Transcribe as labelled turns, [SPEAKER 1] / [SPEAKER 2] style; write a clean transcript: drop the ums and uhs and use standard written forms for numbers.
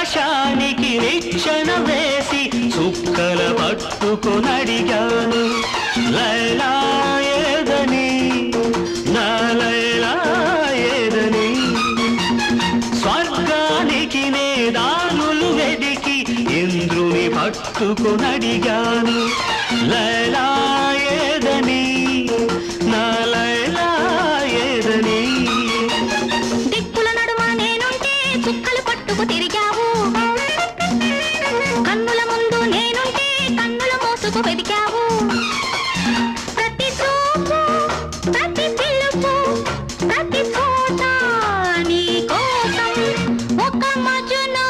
[SPEAKER 1] ఆకాశానికి నిచ్చెన వేసి చుక్కల పట్టుకొనడిగాను లైలా ఏదని నా లైలా ఏదని స్వర్గానికి నే దారులు వెదికి ఇంద్రుని పట్టుకొనడిగాను లైలా ఏదని నా లైలా ఏదని
[SPEAKER 2] దిక్కుల నడుమ నేనుంటే చుక్కలు పట్టుకు తిరిగావు కన్నుల ముందు నేనుంటే కన్నుల మోసుకు వెదికావు ప్రతి చూపు ప్రతి పిలుపు ప్రతి చోట నీ కోసం ఒక మజును